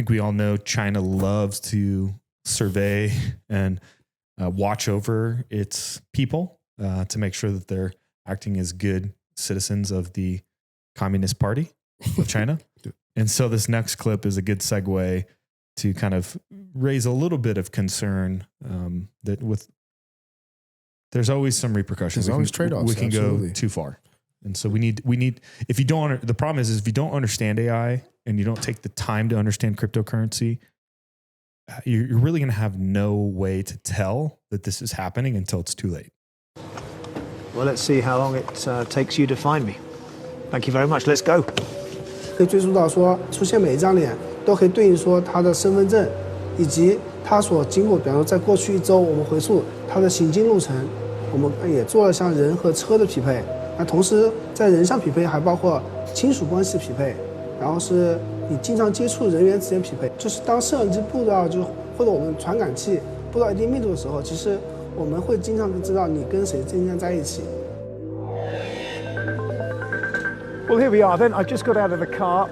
think we all know China loves to survey and watch over its people to make sure that they're acting as good citizens of the Communist Party of China. And so this next clip is a good segue to kind of raise a little bit of concern that there's always some repercussions. There's always trade-offs. We can go too far. And so we need, if you don't, the problem is if you don't understand AI and you don't take the time to understand cryptocurrency, you're really going to have no way to tell that this is happening until it's too late. Well, let's see how long it takes you to find me. Thank you very much. Let's go. 可以追溯到说，出现每一张脸都可以对应说他的身份证，以及他所经过，比方说在过去1周，我们回溯他的行经路程，我们也做了像人和车的匹配。那同时在人上匹配，还包括亲属关系匹配，然后是你经常接触人员之间匹配。就是当摄像机布到或者我们传感器布到一定密度的时候，其实我们会经常知道你跟谁经常在一起。 Well, here we are then. I've just got out of the car,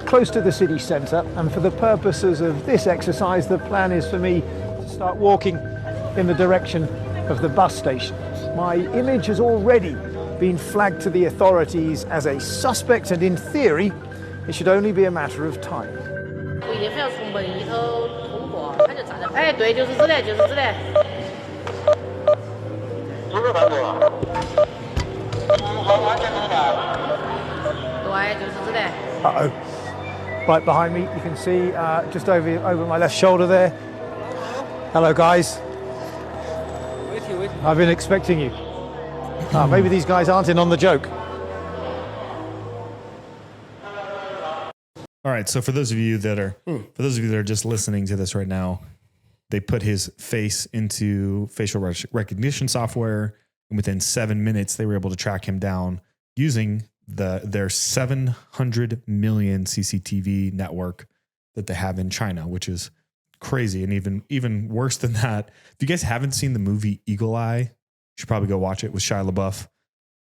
close to the city centre, and for the purposes of this exercise, the plan is for me to start walking in the direction of the bus station. My image has already been flagged to the authorities as a suspect, and in theory, it should only be a matter of time. 我一定非要从门里头通过，他就站在。哎，对，就是这里，就是这里。有没有看过？好，安全通道。 Uh-oh. Right behind me, you can see just over my left shoulder there. Hello, guys. I've been expecting you. Maybe these guys aren't in on the joke. All right. So for those of you that are just listening to this right now, they put his face into facial recognition software, and within 7 minutes, they were able to track him down using their 700 million CCTV network that they have in China, which is crazy. And even worse than that, if you guys haven't seen the movie Eagle Eye, you should probably go watch it with Shia LaBeouf,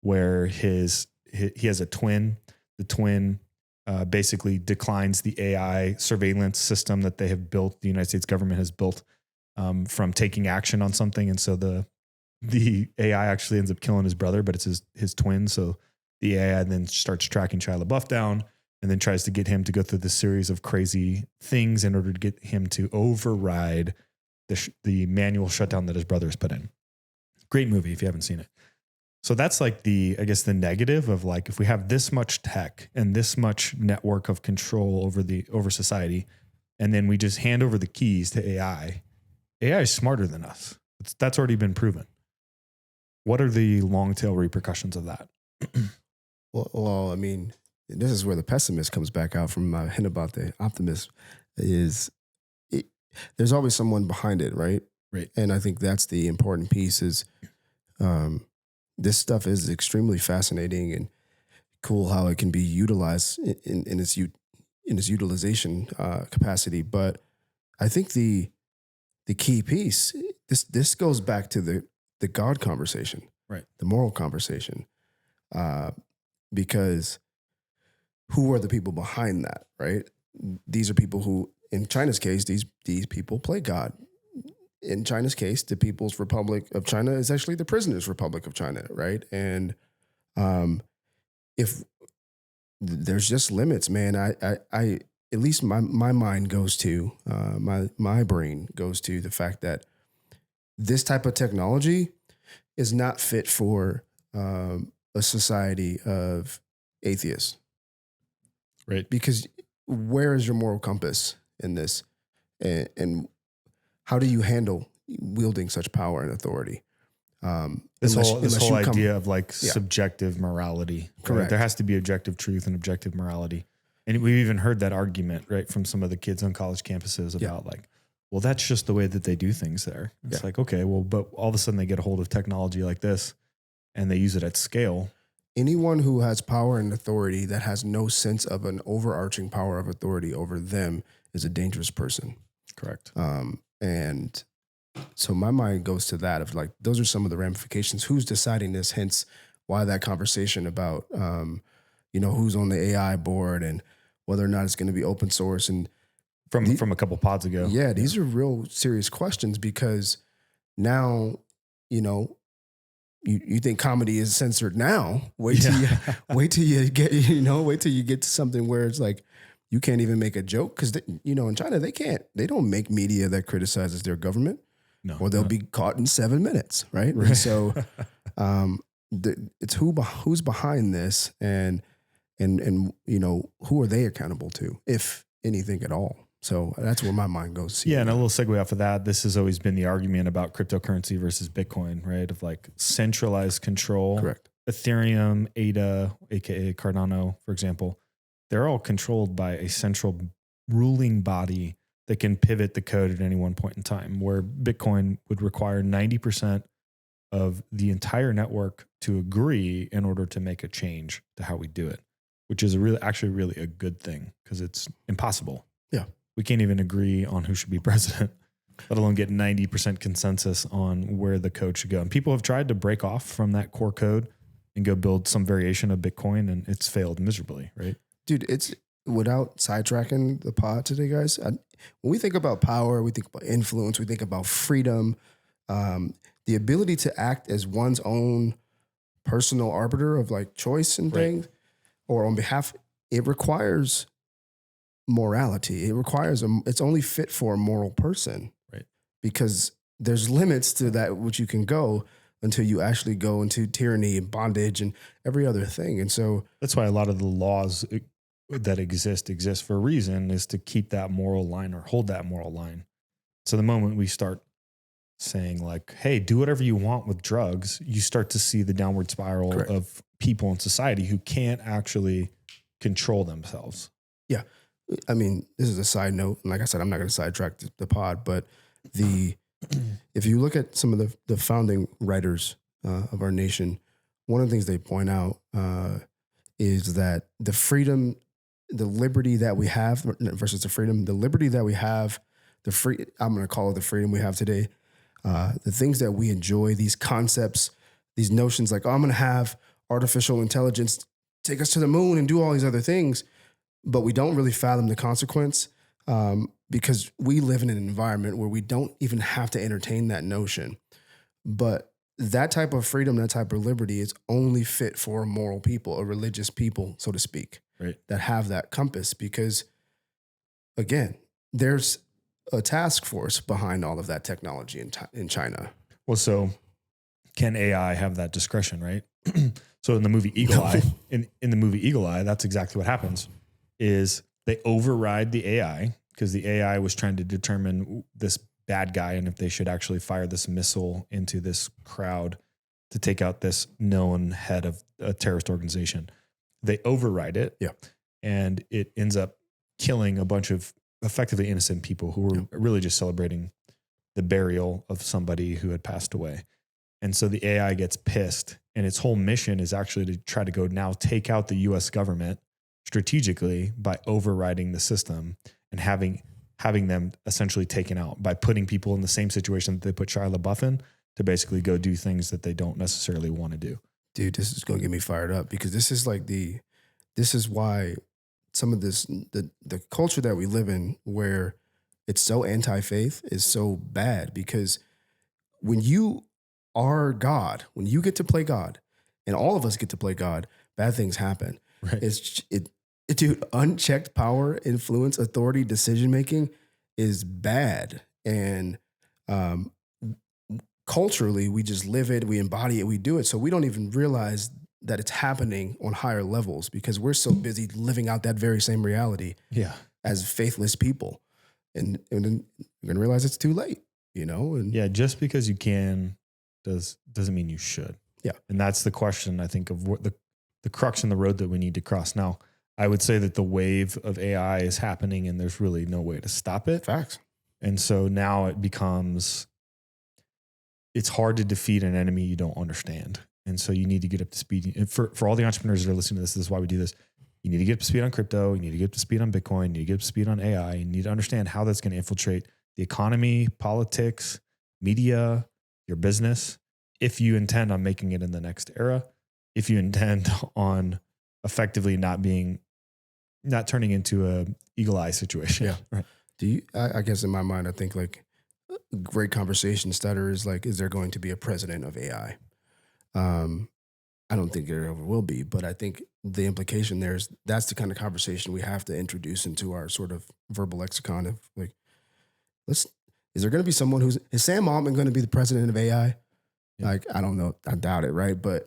where he has a twin. The twin basically declines the AI surveillance system that they have built, the United States government has built, from taking action on something. And so the AI actually ends up killing his brother, but it's his twin. So the AI then starts tracking Shia LaBeouf down and then tries to get him to go through this series of crazy things in order to get him to override the manual shutdown that his brother has put in. Great movie if you haven't seen it. So that's like the negative of like, if we have this much tech and this much network of control over society, and then we just hand over the keys to AI is smarter than us. That's already been proven. What are the long tail repercussions of that? Well, I mean, this is where the pessimist comes back out from my hint about the optimist there's always someone behind it, right? Right. And I think that's the important piece is this stuff is extremely fascinating and cool how it can be utilized in its utilization capacity. But I think the key piece, this goes back to the God conversation, right? The moral conversation. Because who are the people behind that, right? These are people who, in China's case, these people play God. In China's case, the People's Republic of China is actually the Prisoners' Republic of China, right? And if there's just limits, man, I at least my mind goes to, my brain goes to the fact that this type of technology is not fit for a society of atheists. Right. Because where is your moral compass in this? And how do you handle wielding such power and authority? This whole idea of like subjective morality. Correct. Right? There has to be objective truth and objective morality. And we've even heard that argument, right, from some of the kids on college campuses about like, well, that's just the way that they do things there. It's like, okay, well, but all of a sudden they get a hold of technology like this and they use it at scale. Anyone who has power and authority that has no sense of an overarching power of authority over them is a dangerous person. Correct. And so my mind goes to that of like, those are some of the ramifications. Who's deciding this? Hence why that conversation about, who's on the AI board and whether or not it's going to be open source. And from a couple pods ago. Yeah, these are real serious questions because now, you think comedy is censored now. Wait till you get to something where it's like you can't even make a joke because in China they don't make media that criticizes their government. No, or they'll be caught in 7 minutes, right? And so it's who's behind this and who are they accountable to, if anything at all. So that's where my mind goes. Yeah, and a little segue off of that, this has always been the argument about cryptocurrency versus Bitcoin, right? Of like centralized control. Correct. Ethereum, ADA, aka Cardano, for example, they're all controlled by a central ruling body that can pivot the code at any one point in time, where Bitcoin would require 90% of the entire network to agree in order to make a change to how we do it, which is actually really a good thing because it's impossible. Yeah. We can't even agree on who should be president, let alone get 90% consensus on where the code should go. And people have tried to break off from that core code and go build some variation of Bitcoin, and it's failed miserably, right? Dude, it's without sidetracking the pod today, guys. When we think about power, we think about influence, we think about freedom, the ability to act as one's own personal arbiter of like choice and things, or on behalf, it requires morality. It requires it's only fit for a moral person, right? Because there's limits to that which you can go until you actually go into tyranny and bondage and every other thing. And so that's why a lot of the laws that exist for a reason, is to keep that moral line or hold that moral line. So the moment we start saying like, hey, do whatever you want with drugs, you start to see the downward spiral of people in society who can't actually control themselves. Yeah. I mean, this is a side note. And like I said, I'm not going to sidetrack the pod, but if you look at some of the founding writers of our nation, one of the things they point out is that the freedom, the liberty that we have versus the liberty that we have, I'm going to call it the freedom we have today, the things that we enjoy, these concepts, these notions like, oh, I'm going to have artificial intelligence take us to the moon and do all these other things. But we don't really fathom the consequence because we live in an environment where we don't even have to entertain that notion. But that type of freedom, that type of liberty is only fit for a moral people, a religious people, so to speak, right, that have that compass. Because, again, there's a task force behind all of that technology in China. Well, so can AI have that discretion, right? So in the movie Eagle Eye, in the movie Eagle Eye, that's exactly what happens. Is they override the AI because the AI was trying to determine this bad guy and if they should actually fire this missile into this crowd to take out this known head of a terrorist organization. They override it. Yeah. And it ends up killing a bunch of effectively innocent people who were really just celebrating the burial of somebody who had passed away. And so the AI gets pissed, and its whole mission is actually to try to go now take out the US government strategically by overriding the system and having them essentially taken out by putting people in the same situation that they put Shia LaBeouf in to basically go do things that they don't necessarily want to do. Dude, this is going to get me fired up because this is why some of this, the culture that we live in where it's so anti-faith is so bad, because when you are God, when you get to play God, and all of us get to play God, bad things happen. Right. Dude, unchecked power, influence, authority, decision-making is bad. And culturally, we just live it, we embody it, we do it. So we don't even realize that it's happening on higher levels because we're so busy living out that very same reality as faithless people. And then you're going to realize it's too late, And just because you can doesn't mean you should. Yeah. And that's the question, I think, of what the crux in the road that we need to cross. Now, I would say that the wave of AI is happening and there's really no way to stop it. Facts. And so now it's hard to defeat an enemy you don't understand. And so you need to get up to speed. And for all the entrepreneurs that are listening to this is why we do this. You need to get up to speed on crypto. You need to get up to speed on Bitcoin. You need to get up to speed on AI. You need to understand how that's going to infiltrate the economy, politics, media, your business. If you intend on making it in the next era, if you intend on effectively not turning into a eagle eye situation. Yeah. Right. Do you? I guess in my mind, I think like a great conversation starter is like, is there going to be a president of AI? I don't think there ever will be, but I think the implication there is that's the kind of conversation we have to introduce into our sort of verbal lexicon of like, is there going to be someone is Sam Altman going to be the president of AI? Yeah. Like, I don't know. I doubt it. Right. But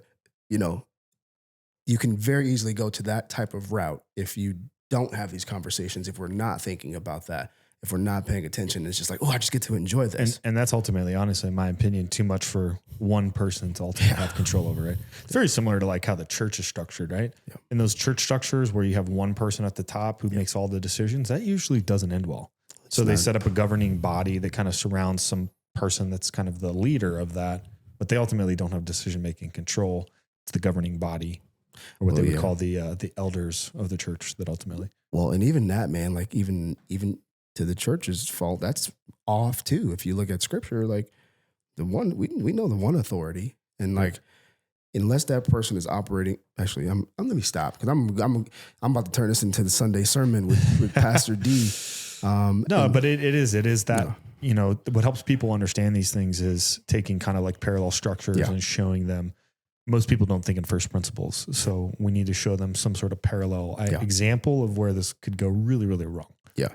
you can very easily go to that type of route if you don't have these conversations, if we're not thinking about that, if we're not paying attention. It's just like, I just get to enjoy this. And that's ultimately, honestly, in my opinion, too much for one person to ultimately have control over, right? It's very similar to like how the church is structured, right? Yeah. In those church structures where you have one person at the top who makes all the decisions, that usually doesn't end well. So they set up a governing body that kind of surrounds some person that's kind of the leader of that, but they ultimately don't have decision-making control. It's the governing body, or what they would call the elders of the church that ultimately. Well, and even that, man, like even to the church's fault, that's off too. If you look at scripture, like the one, we know the one authority, and like, unless that person is operating, actually, let me stop. Cause I'm about to turn this into the Sunday sermon with Pastor D. But it is that, what helps people understand these things is taking kind of like parallel structures and showing them. Most people don't think in first principles. So we need to show them some sort of parallel example of where this could go really, really wrong. Yeah.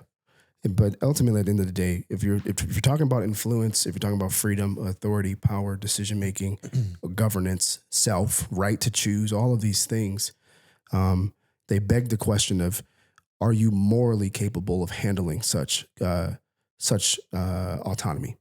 But ultimately, at the end of the day, if you're talking about influence, if you're talking about freedom, authority, power, decision-making, governance, self, right to choose, all of these things, they beg the question of, are you morally capable of handling such autonomy?